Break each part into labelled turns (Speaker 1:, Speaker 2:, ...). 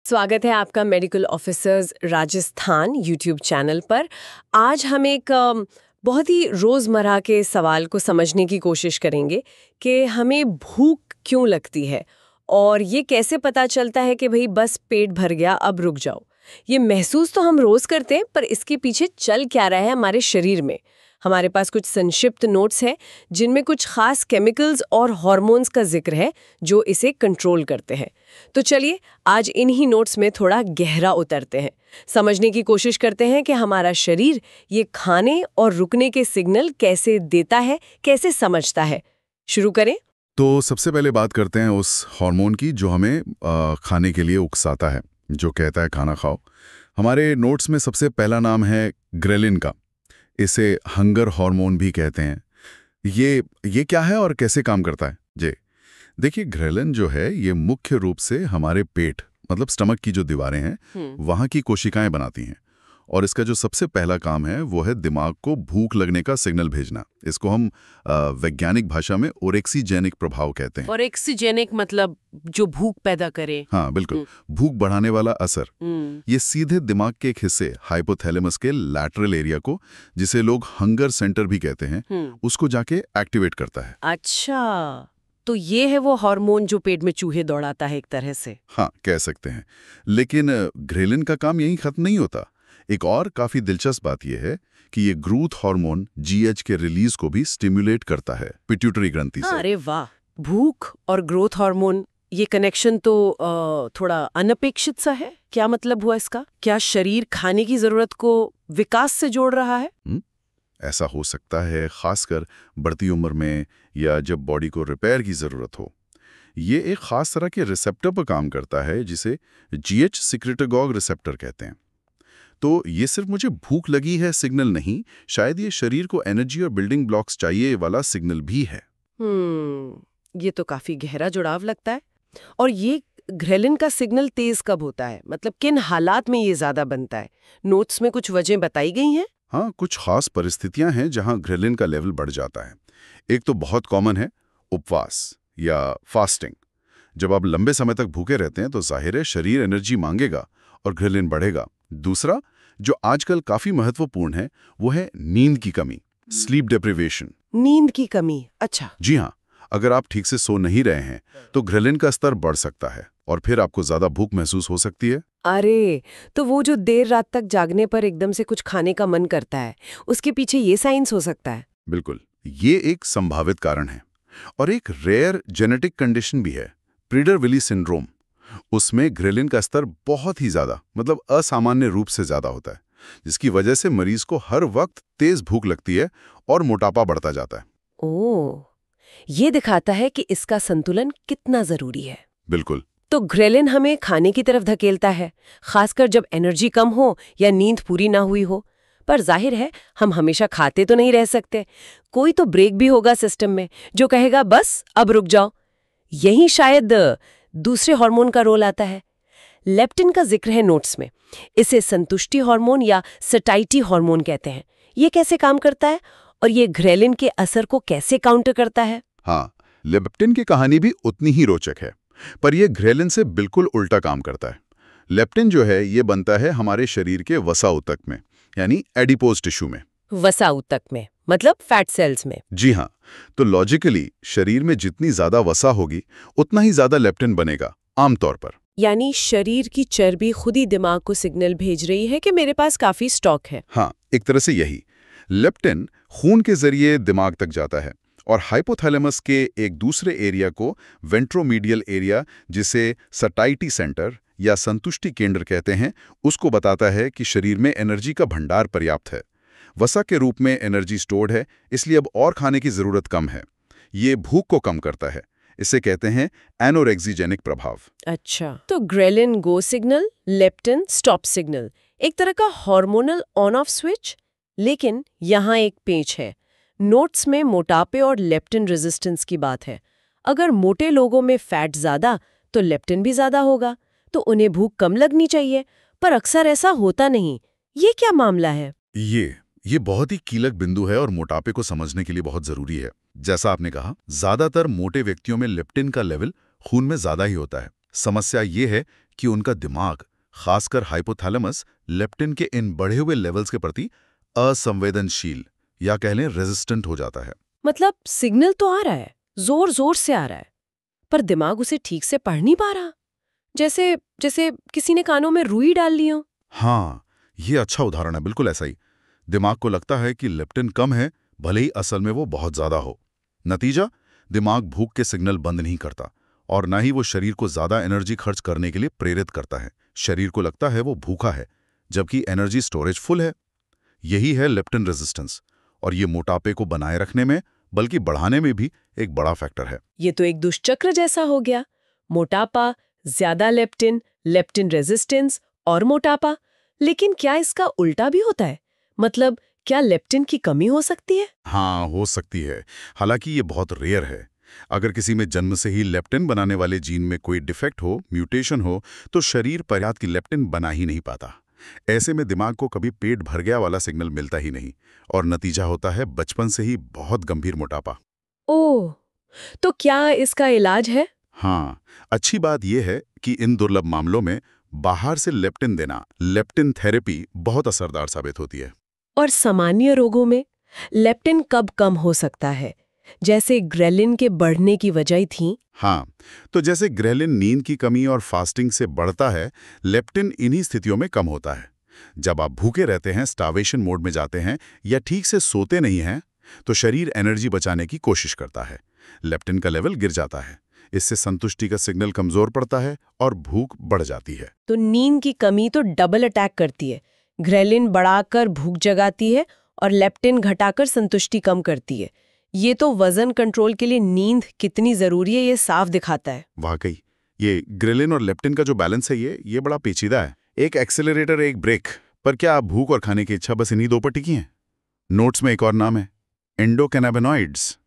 Speaker 1: स्वागत है आपका medical officers Rajasthan YouTube channel पर। आज हम एक बहुत ही रोज़मर्रा के सवाल को समझने की कोशिश करेंगे कि हमें भूख क्यों लगती है और ये कैसे पता चलता है कि भाई बस पेट भर गया अब रुक जाओ। ये महसूस तो हम रोज़ करते हैं, पर इसके पीछे चल क्या रहा है हमारे शरीर में। हमारे पास कुछ संक्षिप्त नोट्स हैं जिनमें कुछ खास केमिकल्स और हार्मोन्स का जिक्र है जो इसे कंट्रोल करते हैं। तो चलिए आज इन्हीं नोट्स में थोड़ा गहरा उतरते हैं, समझने की कोशिश करते हैं कि हमारा शरीर ये खाने और रुकने के सिग्नल कैसे देता है, कैसे समझता है। शुरू करें।
Speaker 2: तो सबसे पहले बात करते हैं उस हार्मोन की जो हमें खाने के लिए उकसाता है, जो कहता है खाना खाओ। हमारे नोट्स में सबसे पहला नाम है ग्रेलिन का। इसे हंगर हार्मोन भी कहते हैं। ये क्या है और कैसे काम करता है? जी देखिए, ग्रेलिन जो है ये मुख्य रूप से हमारे पेट मतलब स्टमक की जो दीवारें हैं वहाँ की कोशिकाएं बनाती हैं, और इसका जो सबसे पहला काम है वो है दिमाग को भूख लगने का सिग्नल भेजना। इसको हम वैज्ञानिक भाषा में ओरेक्सीजेनिक प्रभाव कहते हैं।
Speaker 3: ओरेक्सीजेनिक मतलब जो भूख पैदा करे।
Speaker 2: हाँ बिल्कुल, भूख बढ़ाने वाला असर। ये सीधे दिमाग के एक हिस्से हाइपोथैलेमस के लैटरल एरिया को, जिसे लोग हंगर सेंटर भी कहते हैं, उसको जाके एक्टिवेट करता है।
Speaker 3: अच्छा, तो ये है वो हार्मोन जो पेट में चूहे दौड़ाता है एक तरह से।
Speaker 2: हाँ कह सकते हैं, लेकिन ग्रेलिन का काम यहीं खत्म नहीं होता। एक और काफी दिलचस्प बात यह है कि ये ग्रोथ हार्मोन जीएच के रिलीज को भी स्टिमुलेट करता है पिट्यूटरी ग्रंथि से।
Speaker 3: अरे वाह, भूख और ग्रोथ हार्मोन, ये कनेक्शन तो थोड़ा अनपेक्षित सा है। क्या मतलब हुआ इसका? क्या शरीर खाने की जरूरत को विकास से जोड़ रहा है?
Speaker 2: ऐसा हो सकता है, खासकर बढ़ती उम्र में या जब बॉडी को रिपेयर की जरूरत हो। ये एक खास तरह के रिसेप्टर पर काम करता है जिसे जीएच सिक्रेटागॉग रिसेप्टर कहते हैं। तो ये सिर्फ मुझे भूख लगी है सिग्नल नहीं, शायद ये शरीर को एनर्जी और बिल्डिंग ब्लॉक्स चाहिए वाला सिग्नल भी है।
Speaker 3: ये तो काफी गहरा जुड़ाव लगता है। और ये ग्रेलिन का सिग्नल तेज कब होता है, मतलब किन हालात में ये ज्यादा बनता है? नोट्स में कुछ वजह बताई गई हैं?
Speaker 2: हाँ, कुछ खास परिस्थितियां हैं जहां ग्रेलिन का लेवल बढ़ जाता है। एक तो बहुत कॉमन है उपवास या फास्टिंग। जब आप लंबे समय तक भूखे रहते हैं तो जाहिर है शरीर एनर्जी मांगेगा और ग्रेलिन बढ़ेगा। दूसरा जो आजकल काफी महत्वपूर्ण है वो है नींद की कमी, स्लीप डिप्रिवेशन।
Speaker 3: नींद की कमी? अच्छा।
Speaker 2: जी हाँ, अगर आप ठीक से सो नहीं रहे हैं तो ग्रेलिन का स्तर बढ़ सकता है और फिर आपको ज्यादा भूख महसूस हो सकती है।
Speaker 3: अरे, तो वो जो देर रात तक जागने पर एकदम से कुछ खाने का मन करता है, उसके पीछे ये साइंस हो सकता है?
Speaker 2: बिल्कुल, ये एक संभावित कारण है। और एक रेयर जेनेटिक कंडीशन भी है, प्रीडर-विली सिंड्रोम। उसमें ग्रेलिन का स्तर बहुत ही ज्यादा, मतलब असामान्य रूप से ज्यादा होता है, जिसकी वजह से मरीज को हर वक्त तेज भूख लगती है और मोटापा बढ़ता जाता है।
Speaker 3: ओह, ये दिखाता है कि इसका संतुलन कितना जरूरी है।
Speaker 2: बिल्कुल।
Speaker 3: तो ग्रेलिन हमें खाने की तरफ धकेलता है, खासकर जब एनर्जी कम हो या नींद पूरी ना हुई हो। पर जाहिर है हम हमेशा खाते तो नहीं रह सकते, कोई तो ब्रेक भी होगा सिस्टम में जो कहेगा बस अब रुक जाओ। यही शायद दूसरे हार्मोन का रोल आता है। लेप्टिन का जिक्र है नोट्स में। इसे संतुष्टि हार्मोन या सटाइटी हार्मोन कहते हैं। ये कैसे काम करता है और ये ग्रेलिन के असर को कैसे काउंटर करता है?
Speaker 2: हाँ, लेप्टिन की कहानी भी उतनी ही रोचक है, पर यह ग्रेलिन से बिल्कुल उल्टा काम करता है। लेप्टिन जो है ये बनता है हमारे शरीर के वसा ऊतक में, यानी एडिपोज टिश्यू में।
Speaker 3: वसा ऊतक में मतलब फैट सेल्स में?
Speaker 2: जी हाँ, तो लॉजिकली शरीर में जितनी ज्यादा वसा होगी उतना ही ज्यादा लेप्टिन बनेगा आमतौर पर।
Speaker 3: यानी शरीर की चर्बी खुद ही दिमाग को सिग्नल भेज रही है कि मेरे पास काफी स्टॉक है।
Speaker 2: हाँ, एक तरह से यही। लेप्टिन खून के जरिए दिमाग तक जाता है और हाइपोथैलेमस के एक दूसरे एरिया को वेंट्रोमीडियल एरिया, जिसे सटाइटी सेंटर या संतुष्टि केंद्र कहते हैं, उसको बताता है कि शरीर में एनर्जी का भंडार पर्याप्त है। वसा के रूप में एनर्जी स्टोर्ड है, इसलिए अब और खाने की जरूरत कम है। ये भूख को कम करता है। इसे कहते हैं एनोरेक्सीजेनिक प्रभाव।
Speaker 3: अच्छा, तो ग्रेलिन गो सिग्नल, लेप्टिन स्टॉप सिग्नल, एक तरह का हार्मोनल ऑन ऑफ स्विच। लेकिन यहाँ एक पेंच है। नोट्स में मोटापे और लेप्टिन रेजिस्टेंस की बात है। अगर मोटे लोगों में फैट ज्यादा तो लेप्टिन भी ज्यादा होगा, तो उन्हें भूख कम लगनी चाहिए, पर अक्सर ऐसा होता नहीं। ये क्या मामला है?
Speaker 2: ये बहुत ही कीलक बिंदु है और मोटापे को समझने के लिए बहुत जरूरी है। जैसा आपने कहा, ज्यादातर मोटे व्यक्तियों में लेप्टिन का लेवल खून में ज्यादा ही होता है, समस्या ये है कि उनका दिमाग, खासकर हाइपोथैलेमस, लेप्टिन के इन बढ़े हुए लेवल्स के प्रति असंवेदनशील या कह लें रेजिस्टेंट हो जाता है।
Speaker 3: मतलब सिग्नल तो आ रहा है, जोर जोर से आ रहा है, पर दिमाग उसे ठीक से पढ़ नहीं पा रहा। जैसे जैसे किसी ने कानों में रुई डाल ली हो।
Speaker 2: हाँ, ये अच्छा उदाहरण है, बिल्कुल ऐसा ही। दिमाग को लगता है कि लेप्टिन कम है, भले ही असल में वो बहुत ज्यादा हो। नतीजा, दिमाग भूख के सिग्नल बंद नहीं करता और ना ही वो शरीर को ज्यादा एनर्जी खर्च करने के लिए प्रेरित करता है। शरीर को लगता है वो भूखा है, जबकि एनर्जी स्टोरेज फुल है। यही है लेप्टिन रेजिस्टेंस, और ये मोटापे को बनाए रखने में बल्कि बढ़ाने में भी एक बड़ा फैक्टर है।
Speaker 3: ये तो एक दुष्चक्र जैसा हो गया। मोटापा, ज्यादा लेप्टिन, लेप्टिन रेजिस्टेंस और मोटापा। लेकिन क्या इसका उल्टा भी होता है? मतलब क्या लेप्टिन की कमी हो सकती है?
Speaker 2: हाँ, हो सकती है, हालांकि ये बहुत रेयर है। अगर किसी में जन्म से ही लेप्टिन बनाने वाले जीन में कोई डिफेक्ट हो, म्यूटेशन हो, तो शरीर पर्याप्त की लेप्टिन बना ही नहीं पाता। ऐसे में दिमाग को कभी पेट भर गया वाला सिग्नल मिलता ही नहीं, और नतीजा होता है बचपन से ही बहुत गंभीर मोटापा।
Speaker 3: ओह, तो क्या इसका इलाज है?
Speaker 2: हाँ, अच्छी बात यह है कि इन दुर्लभ मामलों में बाहर से लेप्टिन देना, लेप्टिन थेरेपी, बहुत असरदार साबित होती है।
Speaker 3: और सामान्य रोगों में लेप्टिन कब कम हो सकता है? जैसे ग्रेलिन के बढ़ने की वजह थी।
Speaker 2: हाँ, तो जैसे ग्रेलिन नींद की कमी और फास्टिंग से बढ़ता है, लेप्टिन इन्हीं स्थितियों में कम होता है। जब आप भूखे रहते हैं, स्टार्वेशन मोड में जाते हैं या ठीक से सोते नहीं हैं, तो शरीर एनर्जी बचाने की कोशिश करता है। लेप्टिन का लेवल गिर जाता है। इससे संतुष्टि का सिग्नल कमजोर पड़ता है और भूख बढ़ जाती है।
Speaker 3: तो नींद की कमी तो डबल अटैक करती है। ग्रेलिन बढ़ाकर भूख जगाती है और लेप्टिन घटाकर संतुष्टि कम करती है। ये तो वजन कंट्रोल के लिए नींद कितनी जरूरी है, ये साफ दिखाता है।
Speaker 2: वाकई, ये ग्रेलिन और लेप्टिन का जो बैलेंस है, ये बड़ा पेचीदा है। एक एक्सेलरेटर, एक ब्रेक। पर क्या आप भूख और खाने की इच्छा बस इन्हीं दो पर टिकी है? नोट्स में एक और नाम है, एंडोकैनाबिनॉइड्स।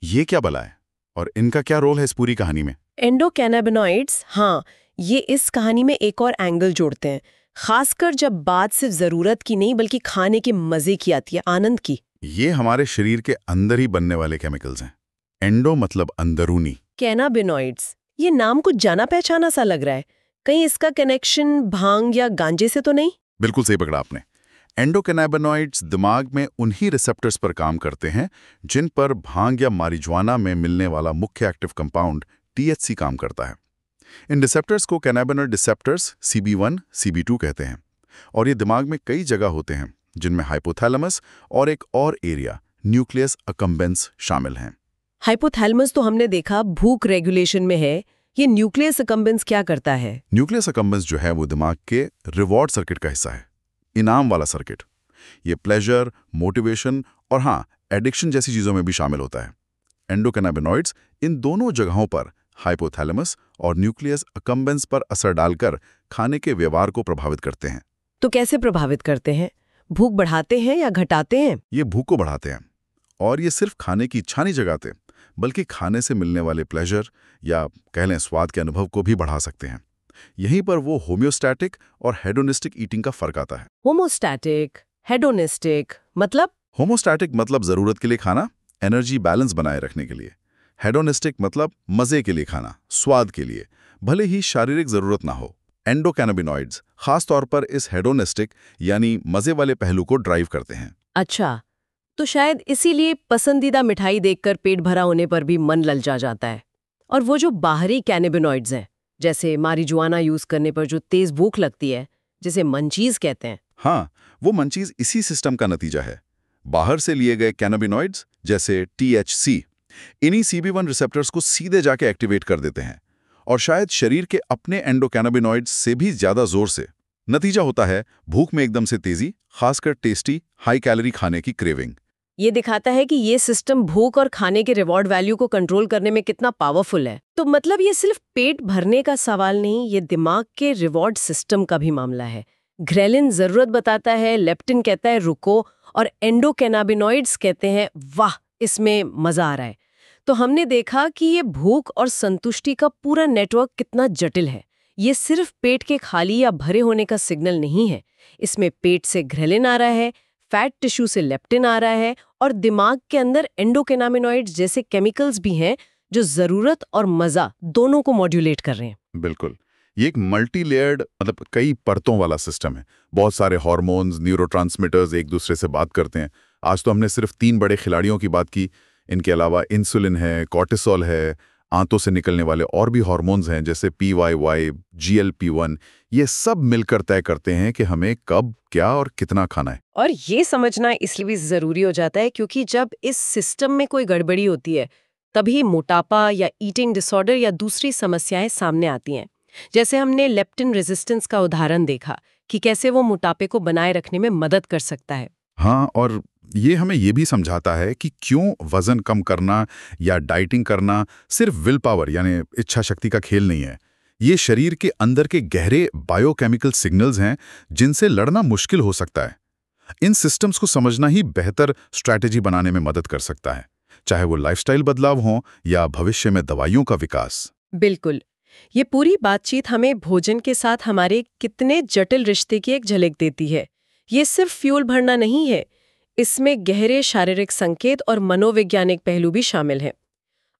Speaker 2: ये क्या बला है और इनका क्या रोल है इस पूरी कहानी में?
Speaker 3: एंडोकैनाबिनॉइड्स, हाँ, ये इस कहानी में एक और एंगल जोड़ते हैं, खासकर जब बात सिर्फ जरूरत की नहीं बल्कि खाने के मजे की आती है, आनंद की।
Speaker 2: ये हमारे शरीर के अंदर ही बनने वाले केमिकल्स हैं। एंडो मतलब अंदरूनी।
Speaker 3: कैनाबिनॉइड्स, ये नाम कुछ जाना पहचाना सा लग रहा है। कहीं इसका कनेक्शन भांग या गांजे से तो नहीं?
Speaker 2: बिल्कुल सही पकड़ा आपने। एंडोकैनाबिनॉइड्स दिमाग में उन्हीं रिसेप्टर्स पर काम करते हैं जिन पर भांग या मारिजुआना में मिलने वाला मुख्य एक्टिव कंपाउंड THC काम करता है। इन रिसेप्टर्स को कैनाबिनॉइड रिसेप्टर्स CB1, CB2 कहते हैं, और ये दिमाग में कई जगह होते हैं, जिनमें हाइपोथैलेमस और एक और एरिया, न्यूक्लियस अकम्बेंस, शामिल हैं।
Speaker 3: हाइपोथैलेमस तो हमने देखा भूख रेगुलेशन में है। ये न्यूक्लियस अकम्बेंस क्या करता है?
Speaker 2: न्यूक्लियस अकम्बेंस जो है वो दिमाग के रिवॉर्ड सर्किट का हिस्सा है, इनाम वाला सर्किट। ये प्लेजर, मोटिवेशन और हाँ, एडिक्शन जैसी चीजों में भी शामिल होता है। एंडोकैनाबिनॉइड्स इन दोनों जगहों पर, हाइपोथैलेमस और न्यूक्लियस अकम्बेंस पर असर डालकर खाने के व्यवहार को प्रभावित करते हैं।
Speaker 3: तो कैसे प्रभावित करते हैं? भूख बढ़ाते हैं या घटाते हैं?
Speaker 2: ये भूख को बढ़ाते हैं, और ये सिर्फ खाने की इच्छा नहीं जगाते, बल्कि खाने से मिलने वाले प्लेजर या कह लें स्वाद के अनुभव को भी बढ़ा सकते हैं। यहीं पर वो होम्योस्टैटिक और हेडोनिस्टिक ईटिंग का फर्क आता है।
Speaker 3: होमोस्टैटिक, हेडोनिस्टिक मतलब?
Speaker 2: होमोस्टैटिक मतलब जरूरत के लिए खाना, एनर्जी बैलेंस बनाए रखने के लिए। हेडोनिस्टिक मतलब मजे के लिए खाना, स्वाद के लिए, भले ही शारीरिक जरूरत ना हो। एंडोकैनाबिनॉइड्स खास तौर पर इस हेडोनिस्टिक यानी मजे वाले पहलू को ड्राइव करते हैं।
Speaker 3: अच्छा, तो शायद इसीलिए पसंदीदा मिठाई देखकर पेट भरा होने पर भी मन ललचा जाता है। और वो जो बाहरी कैनाबिनॉइड्स हैं, जैसे मारिजुआना यूज करने पर जो तेज भूख लगती है, जिसे मंचीज कहते हैं।
Speaker 2: हाँ, वो मंचीज इसी सिस्टम का नतीजा है। बाहर से लिए गए कैनाबिनॉइड्स जैसे THC इन्हीं CB1 रिसेप्टर्स को सीधे जाके एक्टिवेट कर देते हैं, और शायद शरीर के अपने एंडोकैनाबिनॉइड्स से भी ज्यादा जोर से। नतीजा होता है भूख में एकदम से तेजी, खासकर टेस्टी, हाई कैलोरी खाने की क्रेविंग।
Speaker 3: ये दिखाता है कि ये सिस्टम भूख और खाने के रिवॉर्ड वैल्यू को कंट्रोल करने में कितना पावरफुल है। तो मतलब ये सिर्फ पेट भरने का सवाल नहीं, ये दिमाग के रिवॉर्ड सिस्टम का भी मामला है। ग्रेलिन जरूरत बताता है, लेप्टिन कहता है रुको, और एंडोकैनाबिनॉइड्स कहते हैं वाह, इसमें मजा आ रहा है। तो हमने देखा कि ये भूख और संतुष्टि का पूरा नेटवर्क कितना जटिल है। ये सिर्फ पेट के खाली या भरे होने का सिग्नल नहीं है। इसमें पेट से ग्रेलिन आ रहा है, फैट टिश्यू से लेप्टिन आ रहा है, और दिमाग के अंदर एंडोकैनाबिनॉइड्स जैसे केमिकल्स भी हैं जो जरूरत और मजा दोनों को मॉड्यूलेट कर रहे हैं।
Speaker 2: बिल्कुल, ये एक मल्टी लेयर्ड मतलब कई परतों वाला सिस्टम है। बहुत सारे हार्मोन्स, न्यूरोट्रांसमीटर्स एक दूसरे से बात करते हैं। आज तो हमने सिर्फ 3 बड़े खिलाड़ियों की बात की। इनके अलावा इंसुलिन है, कॉर्टिसोल है, आंतों से निकलने वाले और भी हार्मोन्स हैं जैसे PYY, GLP-1। ये सब मिलकर तय करते हैं कि हमें कब, क्या और कितना खाना है।
Speaker 3: और ये समझना इसलिए भी जरूरी हो जाता है क्योंकि जब इस सिस्टम में कोई गड़बड़ी होती है तभी मोटापा या ईटिंग डिसऑर्डर या दूसरी समस्याएं सामने आती हैं। जैसे हमने लेप्टिन रेजिस्टेंस का उदाहरण देखा कि कैसे वो मोटापे को बनाए रखने में मदद कर सकता है।
Speaker 2: हाँ, और ये हमें ये भी समझाता है कि क्यों वजन कम करना या डाइटिंग करना सिर्फ विल पावर यानी इच्छा शक्ति का खेल नहीं है। ये शरीर के अंदर के गहरे बायोकेमिकल सिग्नल्स हैं जिनसे लड़ना मुश्किल हो सकता है। इन सिस्टम्स को समझना ही बेहतर स्ट्रैटेजी बनाने में मदद कर सकता है, चाहे वो लाइफस्टाइल बदलाव हो या भविष्य में दवाइयों का विकास।
Speaker 3: बिल्कुल, ये पूरी बातचीत हमें भोजन के साथ हमारे कितने जटिल रिश्ते की एक झलक देती है। ये सिर्फ फ्यूल भरना नहीं है, इसमें गहरे शारीरिक संकेत और मनोवैज्ञानिक पहलू भी शामिल हैं।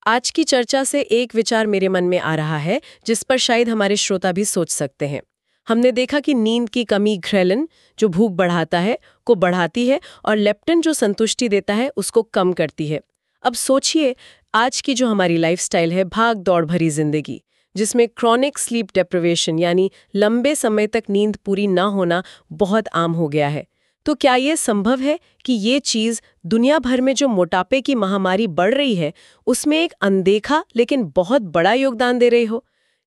Speaker 3: आज की चर्चा से एक विचार मेरे मन में आ रहा है जिस पर शायद हमारे श्रोता भी सोच सकते हैं। हमने देखा कि नींद की कमी ग्रेलिन, जो भूख बढ़ाता है, को बढ़ाती है और लेप्टिन, जो संतुष्टि देता है, उसको कम करती है। अब सोचिए, आज की जो हमारी लाइफस्टाइल है, भाग दौड़ भरी जिंदगी, जिसमें क्रॉनिक स्लीप डेप्रिवेशन यानी लंबे समय तक नींद पूरी ना होना बहुत आम हो गया है। तो क्या ये संभव है कि ये चीज़ दुनिया भर में जो मोटापे की महामारी बढ़ रही है उसमें एक अनदेखा लेकिन बहुत बड़ा योगदान दे रही हो?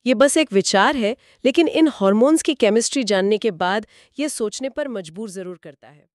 Speaker 3: ये बस एक विचार है, लेकिन इन हार्मोन्स की केमिस्ट्री जानने के बाद ये सोचने पर मजबूर जरूर करता है।